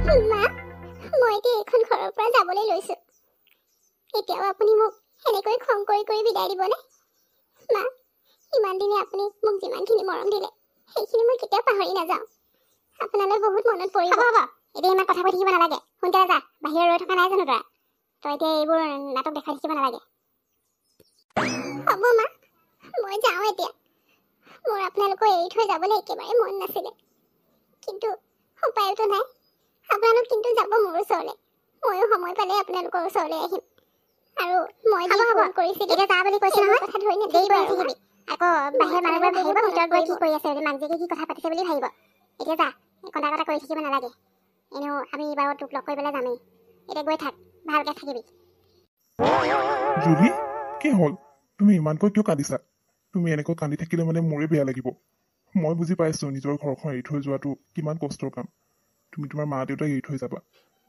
মা মই এতিয়া এখন ঘৰৰ পৰা যাবলৈ লৈছো এতিয়াও আপুনি মোক এনেকৈ খং কৰি বিদায় দিবনে মা ইমান দিনে আপুনি মোক যিমানখিনি মৰম দিলে সেইখিনি মই কেতিয়াও পাহৰি নাযাওঁ আপোনালৈ বহুত মনত পৰিব হ'ব এতিয়া ইমান কথা কৈ থাকিব নালাগে সোনকালে যা বাহিৰত ৰৈ থকা নাই জানো তই এতিয়া এইবোৰ নাটক দেখাই থাকিব নালাগে হ'ব মা মই যাওঁ এতিয়া মোৰ আপোনালোকক এৰি থৈ যাবলৈ একেবাৰে মন নাছিলে কিন্তু উপায়তো নাই আপোনালোক কিন্তু যাব মোৰ ওচৰলৈ ময়ো সময় পালে আপোনালোকৰ ওচৰলৈ আহিম আৰু মই যি ফোন কৰিছিলোঁ এতিয়া যা বুলি কৈছে নহয় কথা ধৰি দেৰি কৰি থাকিবি আকৌ বাহিৰত মানুহবোৰে ভাবিব ভিতৰত গৈ কি কৰি আছে মাক জীয়েকে কি কথা পাতিছে বুলি ভাবিব এতিয়া যা কটা কটা কৰি থাকিব নালাগে এনেও আমি বাৰু তোক লগ কৰিবলৈ যামেই এতিয়া গৈ থাক ভালকৈ থাকিবি জুলি কি হ'ল তুমি ইমানকৈ কিয় কান্দিছা তুমি এনেকৈ কান্দি থাকিলে মানে মোৰে বেয়া লাগিব মই বুজি পাইছো নিজৰ ঘৰখন এৰি থৈ যোৱাটো কিমান কষ্টৰ কাম তুমি তোমাৰ মা দেউতাক এৰি থৈ যাবা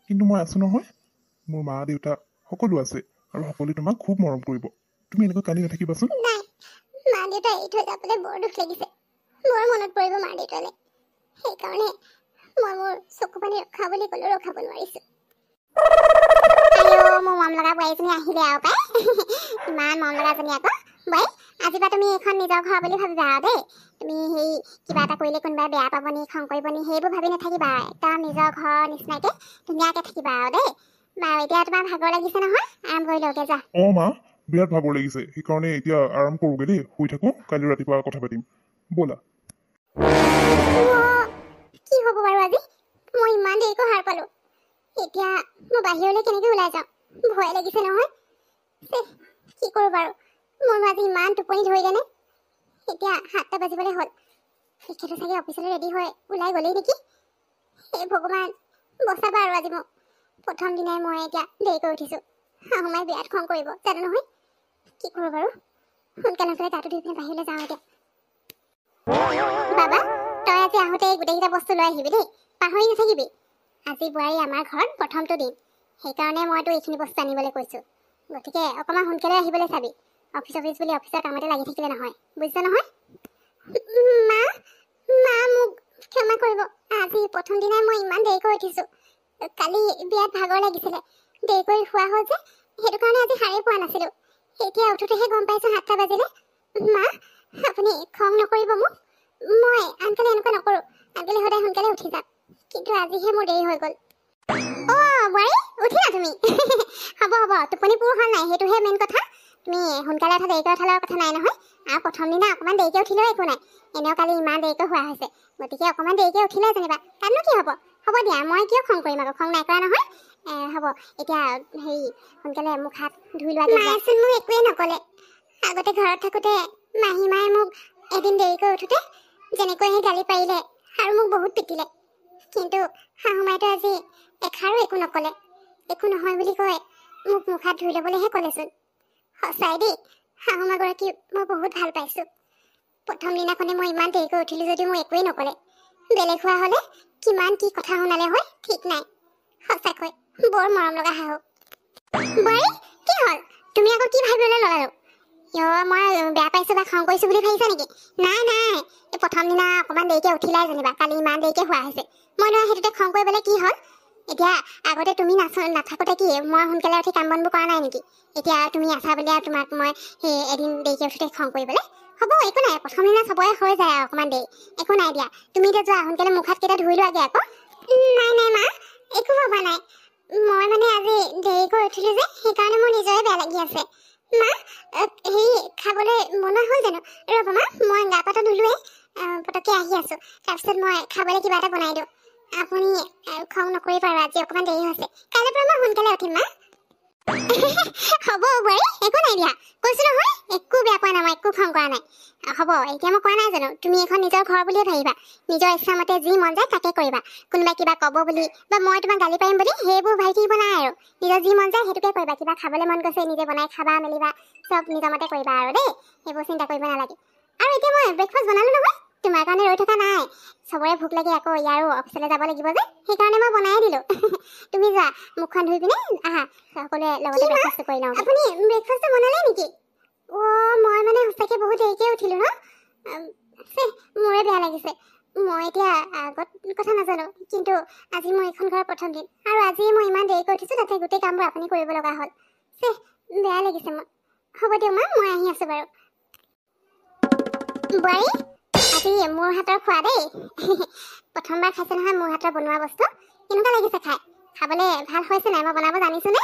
কিন্তু মই আছো নহয় মোৰ মা দেউতা সকলো আছে আৰু সকলোৱে তোমাক খুব মৰম কৰিব তুমি এনেকৈ কান্দি নাথাকিবাচোন নাই মা দেউতা এৰি থৈ যাবলৈ বৰ দুখ লাগিছে বৰ মনত পৰিব মা দেউতালৈ সেইকাৰণে মই মোৰ চকু পানী ৰখা বুলি ক'লেও ৰখাব নোৱাৰিছো মোৰ মৰম লগা বোৱাৰীজনী আহিলে আৰু পাই ইমান মৰম লগাজনী আকৌ বোৱাৰী আজিৰ পৰা তুমি এইখন নিজৰ ঘৰ বুলি ভাবিবা আৰু দেই তুমি সেই কিবা এটা কৰিলে কোনোবাই বেয়া পাব নি খং কৰিব নি সেইবোৰ ভাবি নাথাকিবা একদম নিজৰ ঘৰৰ নিচিনাকৈ ধুনীয়াকৈ থাকিবা আৰু দেই বাৰু এতিয়া তোমাৰ ভাগৰ লাগিছে নহয় আৰাম কৰি লওঁগে যা মা বিৰাট ভাগৰ লাগিছে সেইকাৰণে এতিয়া আৰাম কৰোগে দেই শুই থাকো কালি ৰাতিপুৱা কথা পাতিম ব'লা কি হ'ব বাৰু আজি মই ইমান দেৰিকৈ সাৰ পালো এতিয়া মই বাহিৰলৈ কেনেকৈ ওলাই যাওঁ ভয় লাগিছে নহয় কি কৰোঁ বাৰু মোৰ আজি ইমান টোপনি ধৰিলেনে এতিয়া 7টা বাজিবলৈ হ'ল তেখেতে চাগে অফিচলৈ ৰেডি হৈ ওলাই গ'লেই নেকি হে ভগৱান বচাবা আৰু আজি মোক প্ৰথম দিনাই মই এতিয়া দেৰিকৈ উঠিছোঁ শাহুমাই বিৰাট খং কৰিব জানো নহয় কি কৰোঁ বাৰু সোনকালে গাটো ধুই পিনে বাহিৰলৈ যাওঁ এতিয়া বাবা তই আজি আহোঁতে গোটেইকেইটা বস্তু লৈ আহিবি দেই পাহৰি নাথাকিবি আজি বোৱাৰী আমাৰ ঘৰত প্ৰথমটো দিন সেইকাৰণে মইতো এইখিনি বস্তু আনিবলৈ কৈছোঁ গতিকে অকণমান সোনকালে আহিবলৈ চাবি অফিচ বুলি অফিচৰ কামতে লাগি থাকিলে নহয় বুজিছা নহয় মা মোক ক্ষমা কৰিব আজি প্ৰথম দিনাই মই ইমান দেৰিকৈ উঠিছোঁ কালি বিৰাট ভাগৰ লাগিছিলে দেৰিকৈ শোৱা হ'ল যে সেইটো কাৰণে আজি সাৰেই পোৱা নাছিলোঁ এতিয়া উঠোঁতেহে গম পাইছোঁ 7টা বাজিলে মা আপুনি খং নকৰিব মোক মই আনকালে এনেকুৱা নকৰোঁ আনকালে সদায় সোনকালে উঠি যাম কিন্তু আজিহে মোৰ দেৰি হৈ গ'ল বোৱাৰী উঠিলা তুমি হ'ব টোপনি পুৰ হ'ল নাই সেইটোহে মেইন কথা তুমি সোনকালে উঠা দেৰিকৈ উঠালৰ কথা নাই নহয় আৰু প্ৰথম দিনা অকণমান দেৰিকৈ উঠিলেও একো নাই এনেও কালি ইমান দেৰিকৈ শোৱা হৈছে গতিকে অকণমান দেৰিকৈ উঠিলে যেনিবা তাতনো কি হ'ব দিয়া মই কিয় খং কৰিম আকৌ খং নাই কৰা নহয় হ'ব এতিয়া হেৰি সোনকালে মুখ হাত ধুই লোৱা মায়েচোন মোক একোৱে নক'লে আগতে ঘৰত থাকোঁতে মাহীমায়ে মোক এদিন দেৰিকৈ উঠোঁতে যেনেকৈ গালি পাৰিলে আৰু মোক বহুত পিটিলে কিন্তু শাহুমাইতো আজি এষাৰো একো নক'লে একো নহয় বুলি কৈ মোক মুখ হাত ধুই ল'বলৈহে ক'লেচোন সঁচাই দেই শাহুমাগৰাকী মই বহুত ভাল পাইছোঁ প্ৰথম দিনাখনে মই ইমান দেৰিকৈ উঠিলোঁ যদিও মোক একোৱেই নক'লে বেলেগ হোৱা হ'লে কিমান কি কথা শুনালে হয় ঠিক নাই সঁচাকৈ বৰ মৰম লগা শাহু বোৱাৰী কি হ'ল তুমি আকৌ কি ভাবিবলৈ ল'লানো মই বেয়া পাইছোঁ বা খং কৰিছোঁ বুলি ভাবিছা নেকি নাই এই প্ৰথম দিনা অকণমান দেৰিকৈ উঠিলাই যেনিবা কালি ইমান দেৰিকৈ শোৱা হৈছে মই নহয় সেইটোতে খং কৰিবলৈ কি হ'ল এতিয়া আগতে তুমি নাথাকোঁতে কি মই সোনকালে উঠি কাম বনবোৰ কৰা নাই নেকি এতিয়া তুমি আছা বুলি আৰু তোমাক মই সেই এদিন দেৰিকৈ উঠোঁতে খং কৰিবলৈ হ'ব একো নাই প্ৰথম দিনা চবৰে হৈ যায় আৰু অকণমান দেৰি একো নাই দিয়া তুমি এতিয়া যোৱা সোনকালে মুখ হাতকেইটা ধুই লোৱাগৈ আকৌ নাই মা একো ভবা নাই মই মানে আজি দেৰিকৈ উঠিলোঁ যে সেইকাৰণে মোৰ নিজৰে বেয়া লাগি আছে মা হেৰি খাবলৈ বনোৱা হ'ল জানো ৰ'ব মা মই গা পাটা ধুলোৱে পটককৈ আহি আছোঁ তাৰপিছত মই খাবলৈ কিবা এটা বনাই দিওঁ আপুনি খং নকৰিব আৰু আজি অকণমান দেৰি হৈছে কাইলৈৰ পৰা মই সোনকালে উঠিম মা হ'ব বোৱাৰী একো নাই দিয়া কৈছোঁ নহয় একো বেয়া পোৱা নাই মই একো খং কৰা নাই হ'ব এতিয়া মই কোৱা নাই জানো তুমি এখন নিজৰ ঘৰ বুলিয়ে ভাবিবা নিজৰ ইচ্ছামতে যি মন যায় তাকে কৰিবা কোনোবাই কিবা ক'ব বুলি বা মই তোমাক গালি পাৰিম বুলি সেইবোৰ ভাবি থাকিব নাই আৰু নিজৰ যি মন যায় সেইটোকে কৰিবা কিবা খাবলৈ মন গৈছে নিজে বনাই খাবা মেলিবা চব নিজৰ মতে কৰিবা আৰু দেই সেইবোৰ চিন্তা কৰিব নালাগে আৰু এতিয়া মই ব্ৰেকফাষ্ট বনালোঁ নহয় তোমাৰ কাৰণে ৰৈ থকা নাই চবৰে ভোক লাগে আকৌ ইয়াৰো অফিচলৈ যাব লাগিব যে সেইকাৰণে মই বনাই দিলোঁ তুমি যোৱা মুখখন ধুই পিনে আহা সকলোৱে লগতে ব্ৰেকফাষ্টটো কৰি লওঁ আপুনি ব্ৰেকফাষ্টটো বনালে নেকি মই মানে সঁচাকৈ বহুত দেৰিকৈ উঠিলোঁ ন মোৰে বেয়া লাগিছে মই এতিয়া আগত কথা নাজানো, কিন্তু আজি মই এইখন ঘৰৰ প্ৰথম দিন আৰু আজি মই ইমান দেৰি কৰি উঠিছোঁ, তাতে গোটেই কামবোৰ আপুনি কৰিব লগা হ'ল। বেয়া লাগিছে মোৰ। হ'ব দিয়ক মা, মই আহি আছোঁ বাৰু। বোৱাৰী, আজি মোৰ হাতৰ খোৱা দেই। প্ৰথমবাৰ খাইছে নহয় মোৰ হাতৰ বনোৱা বস্তু। কেনেকুৱা লাগিছে খাই? খাবলৈ ভাল হৈছে নাই? মই বনাব জানিছোনে?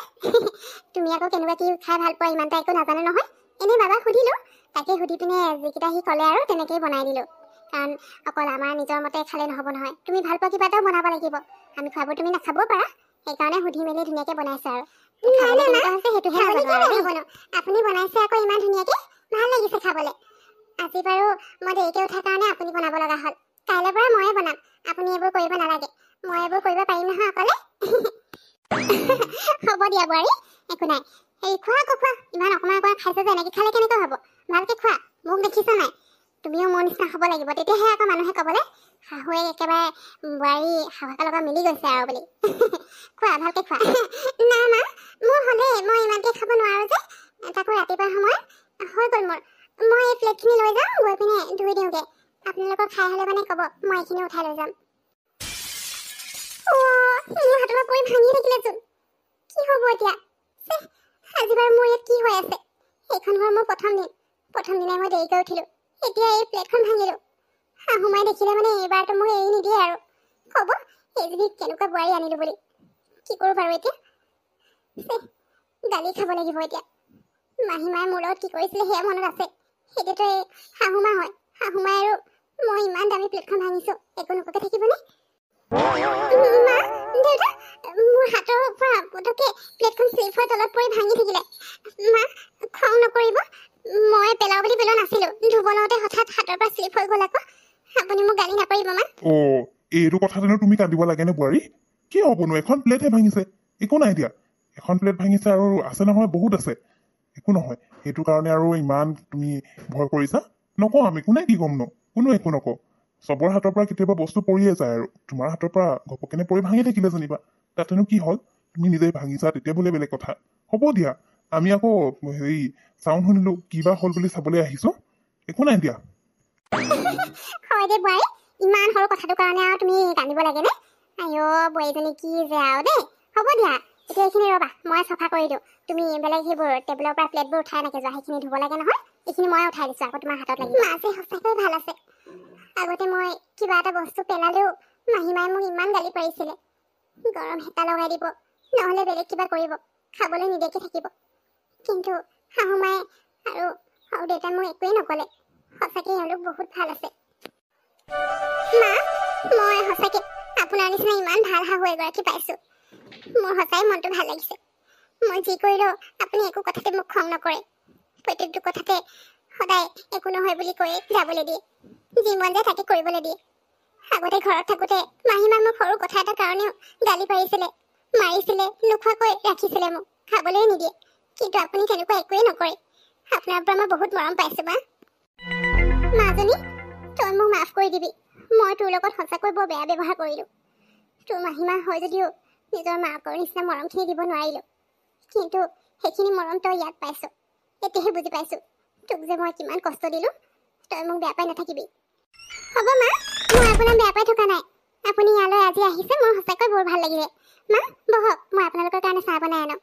তুমি আকৌ কেনেকুৱা কি খাই ভাল পোৱা ইমানটা একো নাজানো নহয়। এনেই বাবাক সুধিলোঁ, তাকে সুধি পিনে যিকেইটা সি ক'লে আৰু তেনেকেই বনাই দিলোঁ। কাৰণ অকল আমাৰ নিজৰ মতে খালে নহ'ব নহয়, তুমি ভাল পোৱা কিবা এটাও বনাব লাগিব। আমি খোৱাবোৰ তুমি নাখাবও পাৰা, সেইকাৰণে সুধি মেলি ধুনীয়াকৈ বনাইছে আৰু। সেইটোহে নাজানো। আপুনি বনাইছে আকৌ ইমান ধুনীয়াকৈ, ভাল লাগিছে খাবলৈ। আজি বাৰু মই দেৰিকৈ উঠাৰ কাৰণে আপুনি বনাব লগা হ'ল। কাইলৈৰ পৰা ময়ে বনাম, আপুনি এইবোৰ কৰিব নালাগে। মই এইবোৰ কৰিব পাৰিম নহয় অকলে। হ'ব দিয়া বোৱাৰী, একো নাই। এই খোৱা আকৌ খোৱা, ইমান অকণমান অকণমান খাইছে যে, এনেকৈ খালে কেনেকৈ হ'ব? ভালকৈ খোৱা, মোক দেখিছা নাই? তুমিও মোৰ নিচিনা হ'ব লাগিব, তেতিয়াহে আকৌ মানুহে ক'বলৈ শাহুৱে একেবাৰে বোৱাৰী শাহুৱেকৰ লগত মিলি গৈছে আৰু বুলি। খোৱা, ভালকৈ খোৱা। না মা, মোৰ হ'লেই, মই ইমানকৈ খাব নোৱাৰোঁ যে, তাকো ৰাতিপুৱা সময়ত হৈ গ'ল মোৰ। মই এই প্লেটখিনি লৈ যাম, গৈ পিনে ধুই দিওঁগৈ। আপোনালোকৰ খাই হ'লে মানে ক'ব, মই এইখিনি উঠাই লৈ যাম। মোৰ হাতৰ পৰা পৰি ভাঙি থাকিলেচোন, কি হ'ব এতিয়া? আজি বাৰু মোৰ ইয়াত কি হৈ আছে? এইখন ঘৰ মোৰ প্ৰথম দিনাই মই দেৰিকৈ উঠিলোঁ, এতিয়া এই প্লেটখন ভাঙিলোঁ। শাহুমাই দেখিলে মানে এইবাৰতো মোক এৰি নিদিয়ে আৰু, ক'ব এইজনী কেনেকুৱা বোৱাৰী আনিলোঁ বুলি। কি কৰোঁ বাৰু এতিয়া? গালি খাব লাগিব এতিয়া। মাহীমাই মোৰ লগত কি কৰিছিলে সেয়া মনত আছে। সেইটোতো এই শাহুমা হয়, শাহুমাই আৰু মই ইমান দামী প্লেটখন ভাঙিছোঁ, একো নোকোৱাকৈ থাকিবনে? মা, দেউতা, মোৰ হাতৰ পৰা পটককৈ প্লেটখন স্লিপ হৈ তলত পৰি ভাঙি থাকিলে। মা, খং নকৰিব, মই পেলাওঁ বুলি পেলোৱা নাছিলোঁ, ধুব লওঁতে হঠাৎ হাতৰ পৰা স্লিপ হৈ গ'ল আকৌ। আপুনি মোক গালি নাপাৰিব মা। এইটো কথাতেনো তুমি কান্দিব লাগেনে বোৱাৰী? কি হ'বনো, এখন প্লেটহে ভাঙিছে, একো নাই দিয়া। এখন প্লেট ভাঙিছে আৰু আছে নহয়, বহুত আছে, একো নহয়। সেইটো কাৰণে আৰু ইমান তুমি ভয় কৰিছা? নকওঁ আমি, কোনে কি ক'ম ন? কোনো একো নকওঁ। চবৰ হাতৰ পৰা কেতিয়াবা বস্তু পৰিয়ে যায়, আৰু তোমাৰ হাতৰ পৰা ঘপকেনে পৰি ভাঙি থাকিলে যেনিবা, তাতেনো কি হ'ল? তুমি নিজেই ভাঙিছা, তেতিয়া বোলে বেলেগ কথা। হ'ব দিয়া, আমি আকৌ হেৰি চাউণ্ড শুনিলোঁ, কিবা হ'ল বুলি চাবলৈ আহিছোঁ, একো নাই দিয়া। হয় দে বোৱাৰী, ইমান সৰু কথাটোৰ কাৰণে আৰু তুমি কান্দিব লাগেনে? আইঅ, বোৱাৰীজনী কি যে আৰু দেই। হ'ব দিয়া, এতিয়া এইখিনি ৰ'বা, মই চাফা কৰি দিওঁ। তুমি বেলেগ সেইবোৰ টেবুলৰ পৰা প্লেটবোৰ উঠাই নাকি যোৱা, সেইখিনি ধুব লাগে নহয়। এইখিনি মই উঠাই দিছোঁ, আকৌ তোমাৰ হাতত লাগিব। মা যে সঁচাকৈ ভাল আছে। আগতে মই কিবা এটা বস্তু পেলালেও মাহীমাই মোক ইমান গালি পাৰিছিলে। গৰম হেতা লগাই দিব, নহ'লে বেলেগ কিবা কৰিব, খাবলৈ নিদিয়াকৈ থাকিব। কিন্তু শাহুমায়ে আৰু দেউতাই মোক একোৱেই নক'লে। সঁচাকৈ এওঁলোক বহুত ভাল আছে। মা, মই সঁচাকৈ আপোনাৰ নিচিনা ইমান ভাল শাহু এগৰাকী পাইছোঁ। মোৰ সঁচাই মনটো ভাল লাগিছে। মই যি কৰিলেও আপুনি একো কথাতে মোক খং নকৰে। প্ৰত্যেকটো কথাতে সদায় একো নহয় বুলি কৈয়ে যাবলৈ দিয়ে, যি মন যায় তাকে কৰিবলৈ দিয়ে। আগতে ঘৰত থাকোঁতে মাহীমাই মোক সৰু কথা এটাৰ কাৰণেও গালি পাৰিছিলে, মাৰিছিলে, নোখোৱাকৈ ৰাখিছিলে, মোক খাবলৈ নিদিয়ে। কিন্তু আপুনি তেনেকুৱা একোৱেই নকৰে। আপোনাৰ পৰা মই বহুত মৰম পাইছোঁ মা। মাজনী, তই মোক মাফ কৰি দিবি। মই তোৰ লগত সঁচাকৈ বৰ বেয়া ব্যৱহাৰ কৰিলোঁ। তোৰ মাহীমা হয় যদিও নিজৰ মাকৰ নিচিনা মৰমখিনি দিব নোৱাৰিলোঁ। কিন্তু সেইখিনি মৰম তই ইয়াত পাইছ। এতিয়াহে বুজি পাইছোঁ তোক যে মই কিমান কষ্ট দিলোঁ। তই মোক বেয়া পাই নাথাকিবি। হ'ব মা, মই আপোনাক বেয়া পাই থকা নাই। আপুনি ইয়ালৈ আজি আহিছে, মোৰ সঁচাকৈ বৰ ভাল লাগিলে। মা, বহক, মই আপোনালোকৰ কাৰণে চাহ বনাই আনক।